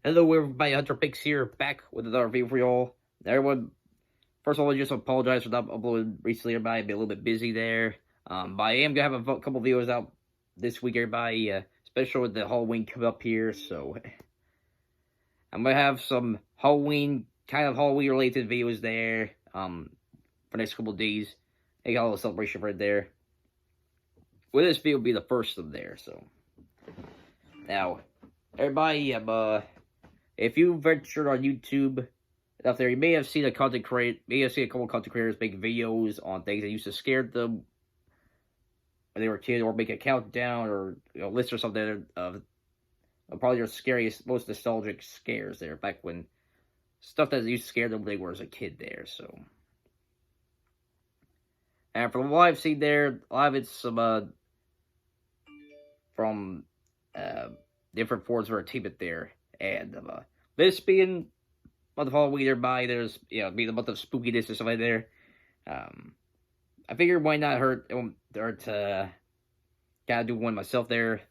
Hello everybody, Hunter Pix here, back with another video for y'all. Everyone, first of all, I just apologize for not uploading recently, everybody. I've been a little bit busy there. But I am going to have a couple videos out this week, everybody, especially with the Halloween coming up here. So, I'm going to have some kind of Halloween related videos there, for the next couple of days. I got a little celebration right there. Well, this video will be the first of them there, so. Now, everybody, if you ventured on YouTube out there, you may have seen a couple of content creators make videos on things that used to scare them when they were kids, or make a countdown or list or something of probably their scariest, most nostalgic scares there back when stuff that used to scare them when they were as a kid there. So, and from what I've seen there, a lot of it's some from different forms of entertainment there, and this being month of Halloween nearby, there's being the month of spookiness or something there. I figured why not hurt to gotta do one myself there.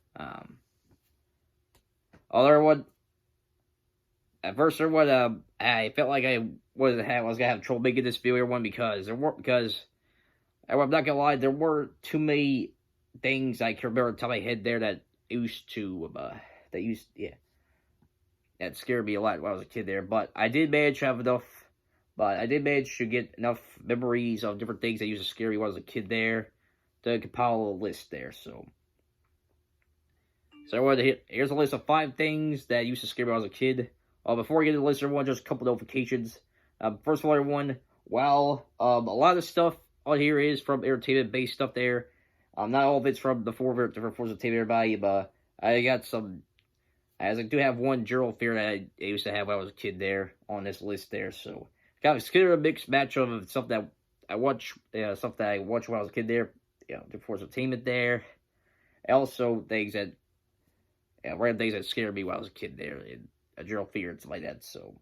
Other one, at first, I felt like I was gonna have trouble making this video one because I'm not gonna lie, there were too many things I can remember on top of my head there that that scared me a lot when I was a kid there. But I did manage to have enough. But I did manage to get enough memories of different things that used to scare me when I was a kid there to compile a list there. So here's a list of 5 things that used to scare me when I was a kid. Before I get to the list, everyone, just a couple notifications. First of all, everyone, while a lot of stuff on here is from entertainment-based stuff there, not all of it's from the different forms of entertainment, everybody, but I got some, as I do have one Gerald fear that I used to have when I was a kid there on this list there, so kind of consider a mixed match of stuff that I watched when I was a kid there, different forms of entertainment there, and also things that, random things that scared me when I was a kid there, and a Gerald fear and stuff like that, so.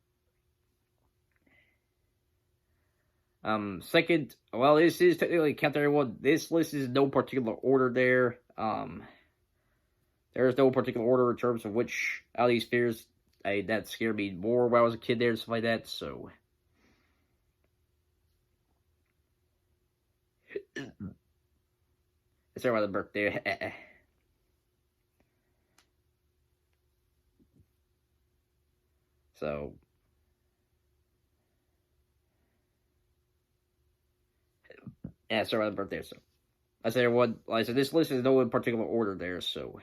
Second, well, this is technically Captain Everyone. This list is in no particular order there. There is no particular order in terms of which out of these fears that scared me more when I was a kid there and stuff like that, so. Sorry about the burp there. So. Yeah, sorry about the burp there, so. I said, everyone, like I said, this list is no in particular order there, so.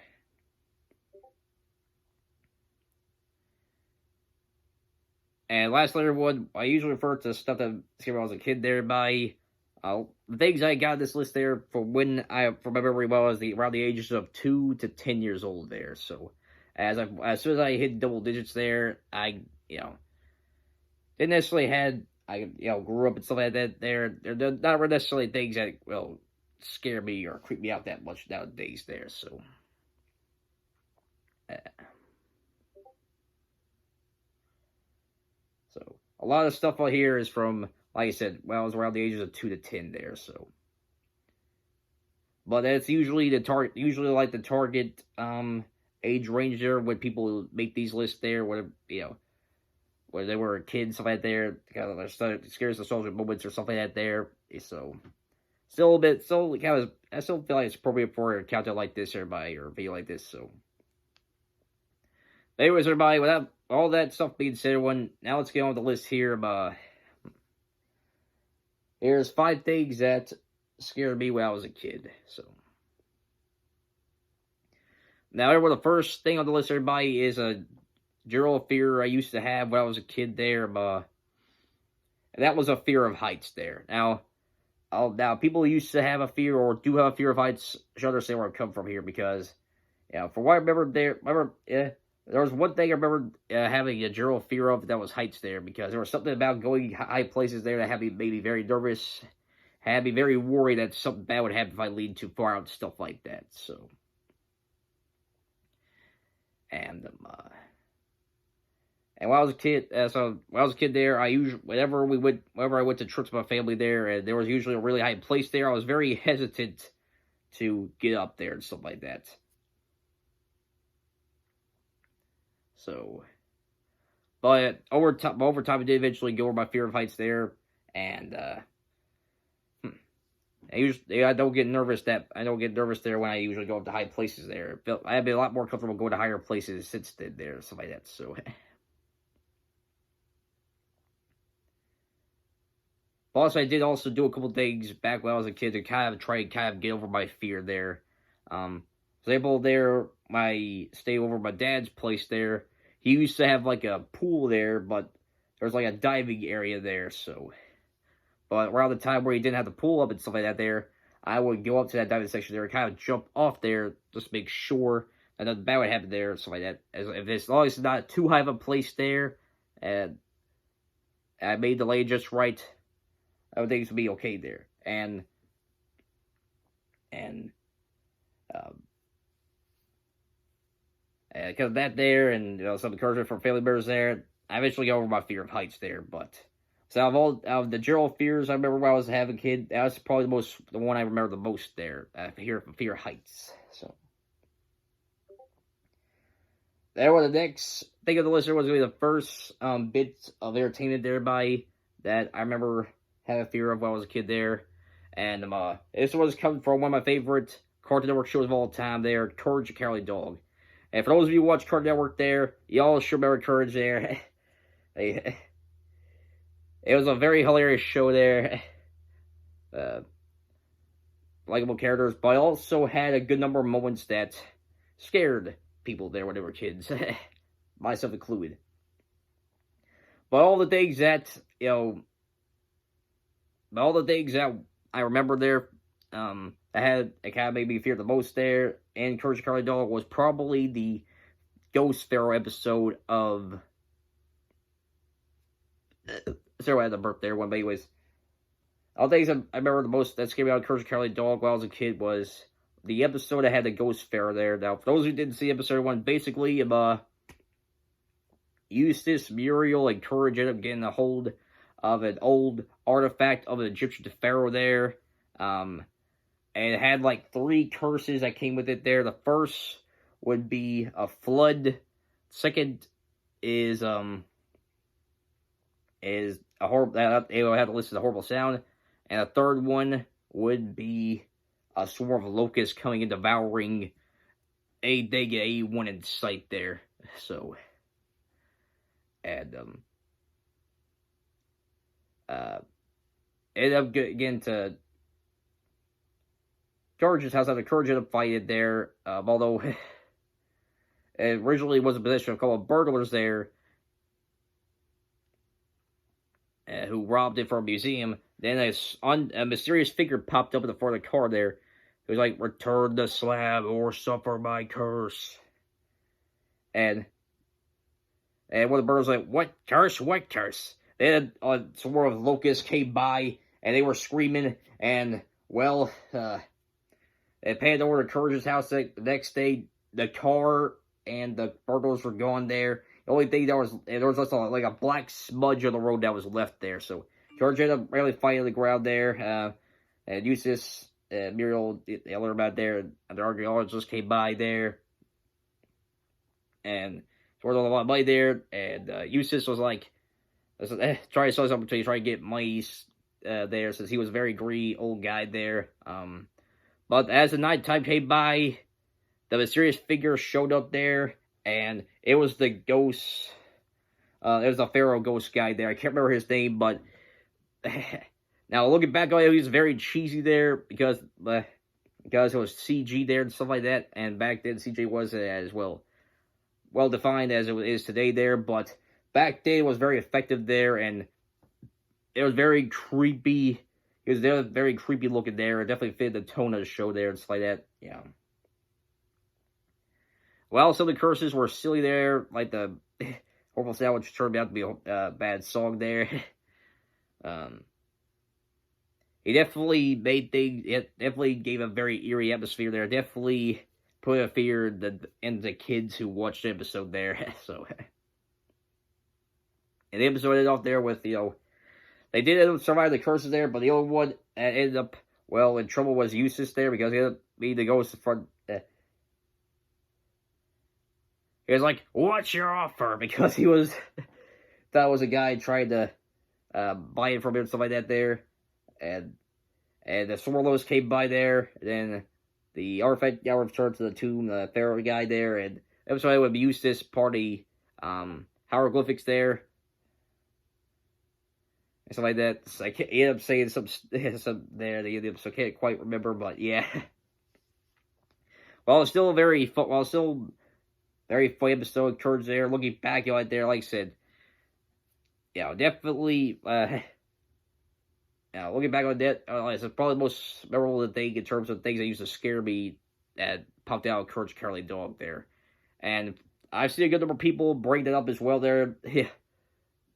And lastly, everyone, I usually refer to stuff that scared me when I was a kid there by the things I got on this list there from my memory was around the ages of 2 to 10 years old there. So as soon as I hit double digits there, I didn't necessarily grew up and stuff like that there. They're not necessarily things that scare me or creep me out that much nowadays there. So. So a lot of stuff on here is from, like I said, I was around the ages of 2 to 10 there, so. But that's usually the target age range there when people make these lists there, where where they were kids, stuff like that there, kind of their scariest nostalgic moments or something like that there. So I still feel like it's appropriate for a countdown like this, everybody, or a video like this, so. Anyways, everybody, without all that stuff being said, now let's get on with the list here. Here's 5 things that scared me when I was a kid. So now, the first thing on the list, everybody, is a general fear I used to have when I was a kid there. And that was a fear of heights there. Now people used to have a fear or do have a fear of heights should understand where I come from here, because from what I remember there was one thing I remember having a general fear of, that was heights there, because there was something about going high places there that made me very nervous, had me very worried that something bad would happen if I leaned too far out and stuff like that. So, and when I was a kid, there, whenever I went to trips with my family there, and there was usually a really high place there, I was very hesitant to get up there and stuff like that. So, But over time, I did eventually get over my fear of heights there, and I don't get nervous there when I usually go up to high places there. I'd be a lot more comfortable going to higher places since there, stuff like that. So, plus I did also do a couple things back when I was a kid to kind of get over my fear there. I was able there, stay over my dad's place there. He used to have like a pool there, but there's like a diving area there, so. But around the time where he didn't have the pool up and stuff like that there, I would go up to that diving section there and kind of jump off there just to make sure that nothing bad would happen there and stuff like that. As long as it's not too high of a place there, and I made the lane just right, I would think it would be okay there. And because of that there, and some encouragement from family members there, I eventually got over my fear of heights there. But so out of the general fears I remember when I was having a kid, that was probably the one I remember the most there. Fear of heights. So there was the next thing of the list. Was going to be the first bit of entertainment thereby that I remember having fear of when I was a kid there, and this was coming from one of my favorite Cartoon Network shows of all time there, Courage the Cowardly Dog. And for those of you who watch Cartoon Network there, y'all should remember Courage there. It was a very hilarious show there. Likeable characters, but I also had a good number of moments that scared people there when they were kids. Myself included. But all the things that, I remember there, that kind of made me fear the most there, and Courage the Cowardly Dog was probably the Ghost Pharaoh episode of... Sorry, I had to burp there one, but anyways. All the things I remember the most that scared me out of Courage the Cowardly Dog when I was a kid was the episode that had the Ghost Pharaoh there. Now, for those who didn't see episode 1, basically, Eustace, Muriel, and Courage ended up getting a hold of an old artifact of an Egyptian pharaoh there. And it had like 3 curses that came with it there. The first would be a flood. Second is a horrible. It would have to listen to a horrible sound. And the third one would be a swarm of locusts coming and devouring anyone in sight there. So, and ended up getting to Courage's house after Courage ended up fighting there. Although it originally was a possession of a couple of burglars there who robbed it from a museum. Then a mysterious figure popped up in the front of the car there. It was like, return the slab or suffer my curse. And one of the burglars was like, what curse? What curse? Then a swarm of locusts came by, and they were screaming, and, well, it panned over to Courage's house the next day. The car and the burglars were gone there. The only thing there was just like a black smudge on the road that was left there. So Courage ended up really fighting on the ground there. And Eustace, Muriel, they learned about there, and the archaeologists just came by there. And worth a lot of money there. And Eustace was like, trying to sell something to try to get money there, since he was a very greedy old guy there. But as the nighttime came by, the mysterious figure showed up there, and it was the ghost. It was the Pharaoh ghost guy there. I can't remember his name, but now looking back on it, he was very cheesy there because it was CG there and stuff like that. And back then, CG was as well defined as it is today there. But back then, it was very effective there, and it was very creepy. It was very creepy looking there. It definitely fit the tone of the show there and stuff like that. Yeah. Well, some of the curses were silly there, like the horrible sound, which turned out to be a bad song there. It definitely gave a very eerie atmosphere there. It definitely put a fear in the kids who watched the episode there. So, and the episode ended off there with, they did end up surviving the curses there, but the only one that ended up, in trouble was Eustace there, because he ended up being the ghost in front. He was like, what's your offer? Because he was thought it was a guy trying to buy it from him and stuff like that there. And the Swirlos came by there. And then the artifact got returned to the tomb, the Pharaoh guy there. And that's why I would use this party hieroglyphics there. And stuff like that. So I ended up saying some there. The end, so I can't quite remember, but yeah. Well, it's still very fun. Well, still very famous still occurs there. Looking back right there, like I said, definitely. Looking back on that, it's probably the most memorable thing in terms of things that used to scare me that popped out of Courage Cowardly Dog there, and I've seen a good number of people bring that up as well there. Yeah,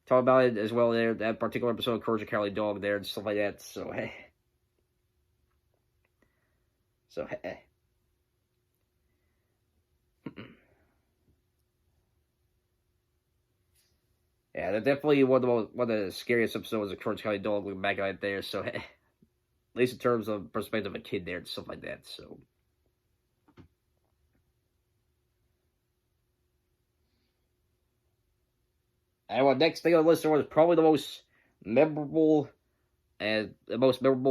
talk about it as well there. That particular episode of Courage Cowardly Dog there and stuff like that. So hey, Yeah, that's definitely one of the scariest episodes of Courage Cowardly Dog looking back right there. So, at least in terms of perspective of a kid there and stuff like that. So, and what next thing on the list was probably the most memorable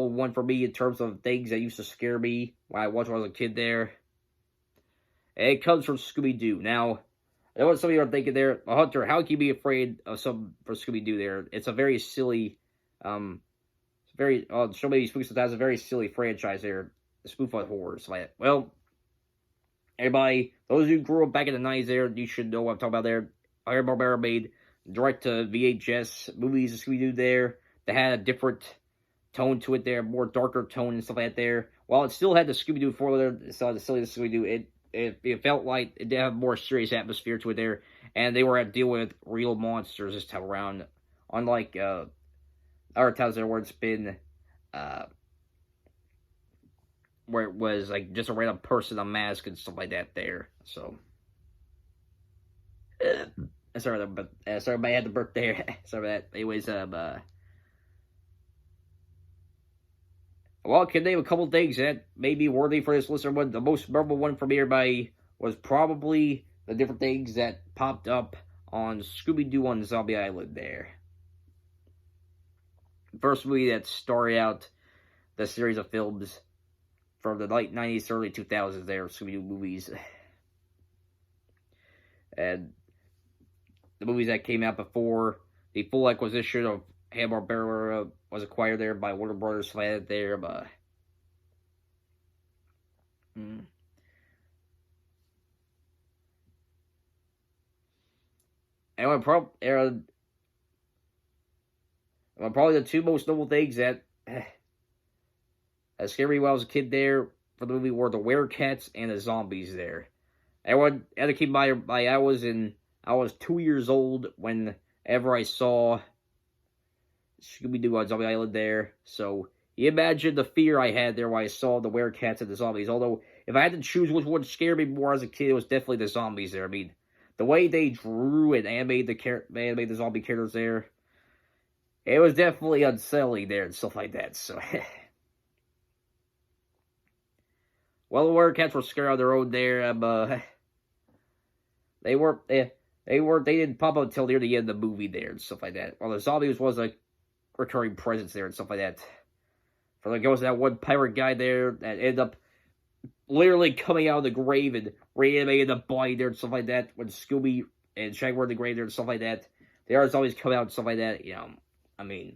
one for me in terms of things that used to scare me when I watched when I was a kid there. And it comes from Scooby-Doo. Now, I know what some of you are thinking there. Hunter, how can you be afraid of some for Scooby-Doo there? It's a very silly, so many spooks has a very silly franchise there. The spoof on horrors. Well, everybody, those who grew up back in the 90s there, you should know what I'm talking about there. Hanna-Barbera made direct to VHS movies of Scooby-Doo there that had a different tone to it there, more darker tone and stuff like that there. While it still had the Scooby-Doo formula, so the silly Scooby-Doo, it felt like it did have a more serious atmosphere to it there, and they were dealing with real monsters this time around, unlike other times there where it's been where it was like just a random person, a mask and stuff like that there. So sorry, but sorry, I had the birthday. Sorry about that. Anyways, well, I can name a couple things that may be worthy for this listener. But the most memorable one for me, everybody, was probably the different things that popped up on Scooby-Doo on Zombie Island there. First movie that started out the series of films from the late 90s, early 2000s there, Scooby-Doo movies. And the movies that came out before the full acquisition of Hanna-Barbera was acquired there by Warner Brothers there, but and probably the two most notable things that scared me when I was a kid there for the movie were the werecats and the zombies there. Everyone had to keep in mind, I was 2 years old whenever I saw Scooby-Doo on Zombie Island there, so you imagine the fear I had there when I saw the werecats and the zombies. Although, if I had to choose which one scared me more as a kid, it was definitely the zombies there. I mean, the way they drew and animated the zombie characters there, it was definitely unsettling there and stuff like that. So, well, the werecats were scared on their own there. They didn't pop up until near the end of the movie there and stuff like that. While the zombies was a recurring presence there and stuff like that. For the ghost of that one pirate guy there that ended up literally coming out of the grave and reanimating the body there and stuff like that. When Scooby and Shaggy were in the grave there and stuff like that, they always come out and stuff like that. I mean,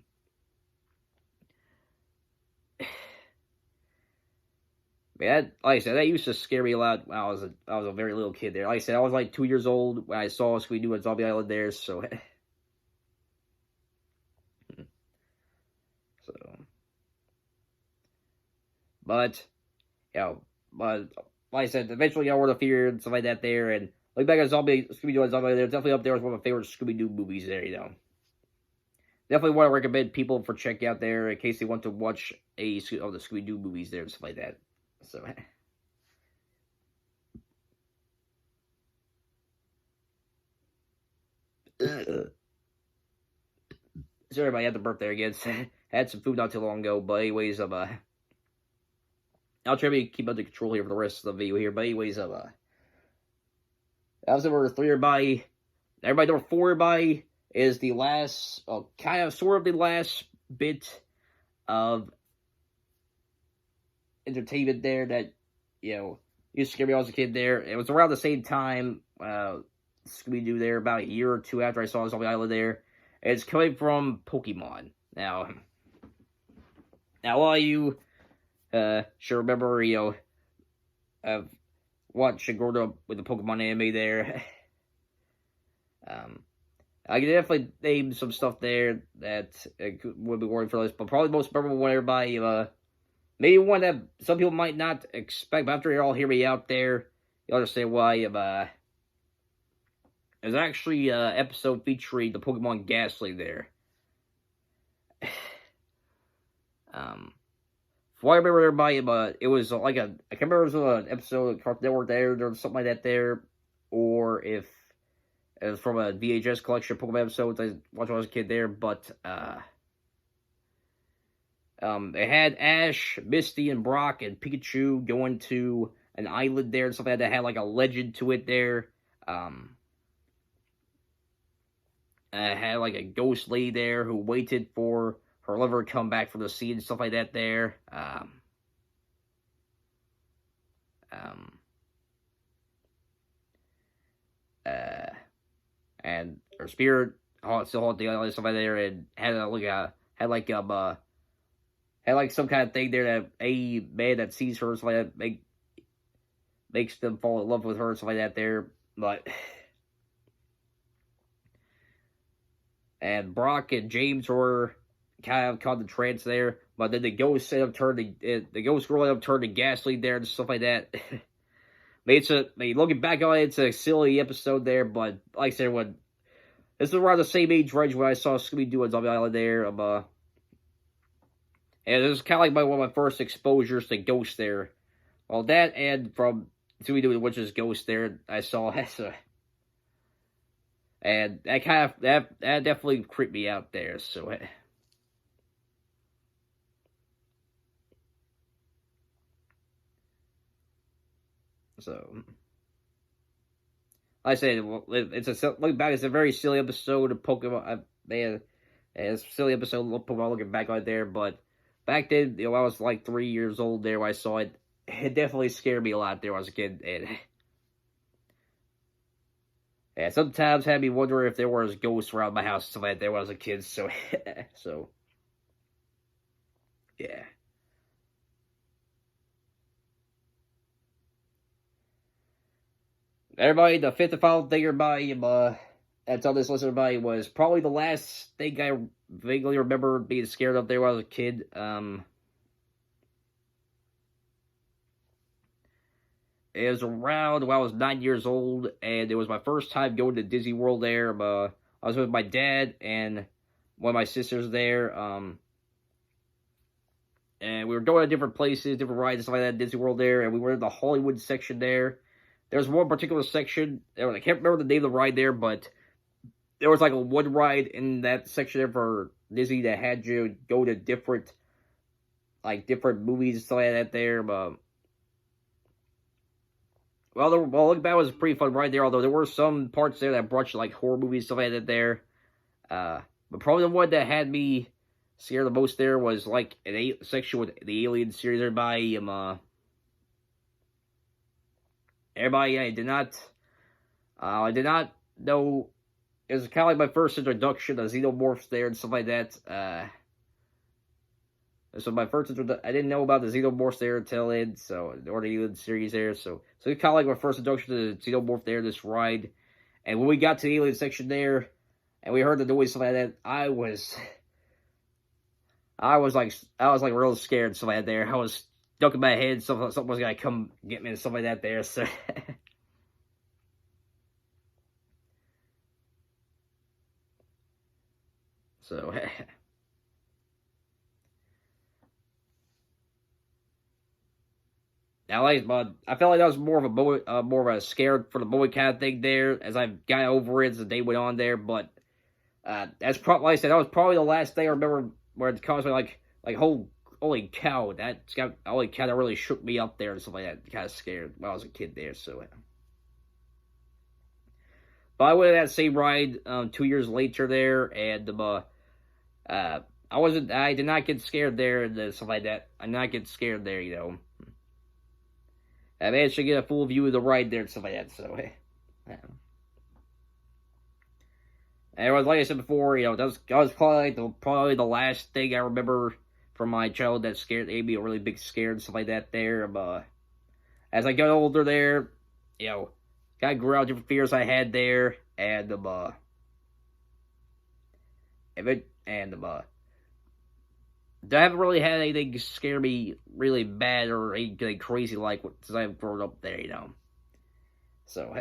man, like I said, that used to scare me a lot when I was a very little kid there. Like I said, I was like 2 years old when I saw Scooby-Doo on Zombie Island there, so. But like I said, eventually I got rid of fear and stuff like that there, and look back at Scooby-Doo and Zombie there, definitely up there as one of my favorite Scooby-Doo movies there, Definitely want to recommend people for check out there in case they want to watch the Scooby-Doo movies there and stuff like that. So, sorry about I had the burp there again. Had some food not too long ago, but anyways, I'll try to keep under control here for the rest of the video here. But anyways, that was number 3 everybody. Everybody number 4 everybody. is the last, kind of, sort of the last bit of entertainment there that, used to scare me when I was a kid there. It was around the same time, Scooby-Doo there, about a year or two after I saw Zombie Island there. It's coming from Pokemon. Now, a lot of you, should remember, I've watched and grown up with the Pokemon anime there. I can definitely name some stuff there that would be working for this, but probably the most memorable one, everybody, maybe one that some people might not expect, but after you all hear me out there, you'll understand why. There's actually an episode featuring the Pokemon Ghastly there. From what I remember, everybody, but it was like I can't remember if it was an episode of Cartoon Network there or something like that there, or if it was from a VHS collection of Pokemon episodes I watched when I was a kid there, but they had Ash, Misty, and Brock and Pikachu going to an island there and stuff like that had like a legend to it there. Had like a ghost lady there who waited for her lover to come back from the sea and stuff like that there. And her spirit still haunted the island and stuff like that there, and had some kind of thing there that a man that sees her and stuff like that makes them fall in love with her and stuff like that there, but. And Brock and James were kind of caught in the trance there, but then the ghost ended up turning the ghost girl ended up turning Ghastly there and stuff like that. Looking back on it, it's a silly episode there, but like I said, when this is around the same age range when I saw Scooby-Doo on Zombie Island there, and this is kind of like one of my first exposures to ghosts there. Well, that and from Scooby-Doo, which is Ghost there, I saw and that definitely creeped me out there, so. So, like I said, look back, it's a very silly episode of Pokemon. It's a silly episode of Pokemon looking back on it there, but back then, I was like 3 years old there when I saw it. It definitely scared me a lot there when I was a kid, and sometimes had me wonder if there was ghosts around my house and stuff like that when I was a kid, so, yeah. Everybody, the fifth and final thing, everybody, that's on this list, everybody, was probably the last thing I vaguely remember being scared of there when I was a kid. It was around when I was 9 years old, and it was my first time going to Disney World there. I was with my dad and one of my sisters there, and we were going to different places, different rides and stuff like that at Disney World there, and we were in the Hollywood section there. There was one particular section, I can't remember the name of the ride there, but there was like a one ride in that section there for Disney that had you go to different movies and stuff like that there, looking back, it was a pretty fun ride there, although there were some parts there that brought you, like, horror movies, stuff like that there. But probably the one that had me scared the most there was, like, a section with the Alien series. Everybody, I did not know, it was kind of like my first introduction to Xenomorphs there and stuff like that. So my first I didn't know about the Xenomorphs there until then, or the Alien series there, so it's kind of like my first introduction to the Xenomorph there, this ride. And when we got to the Alien section there, and we heard the noise, stuff like that, I was like real scared, stuff like that there. I was ducking my head, something was gonna come get me and stuff like that there, so. So. Now, I felt like that was more of a scared for the boy kind of thing there, as I got over it as the day went on there. But that's probably, like I said, that was probably the last thing I remember where it caused me like holy cow, that really shook me up there and stuff like that. Kind of scared when I was a kid there. So, But I went on that same ride 2 years later there, and I did not get scared there and stuff like that. I did not get scared there, you know. I managed to get a full view of the ride there and stuff like that, so, yeah. And it was, like I said before, you know, that was probably the last thing I remember from my childhood that made me a really big scare and stuff like that there. As I got older there, you know, kind of grew out different fears I had there, and I haven't really had anything scare me really bad or anything crazy like since I've grown up there, you know. So,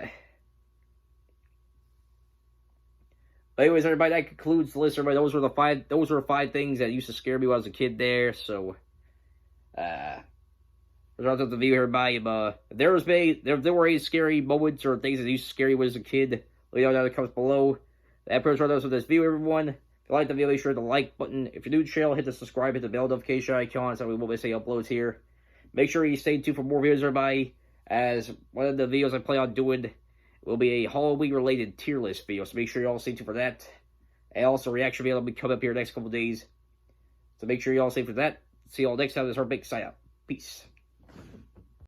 but anyways, everybody, that concludes the list. Everybody, those were 5 things that used to scare me when I was a kid there. So, there's the video, everybody. If there were any scary moments or things that used to scare you when I was a kid, let me know down in the comments below. That pretty much with this video, everyone. If you like the video, make sure to hit the like button. If you're new to the channel, hit the subscribe, hit the bell notification icon so we won't miss any uploads here. Make sure you stay tuned for more videos, everybody, as one of the videos I plan on doing will be a Halloween-related tier list video, so make sure you all stay tuned for that. And also, reaction video will be coming up here next couple days. So make sure you all stay tuned for that. See you all next time. This is our big sign out. Peace.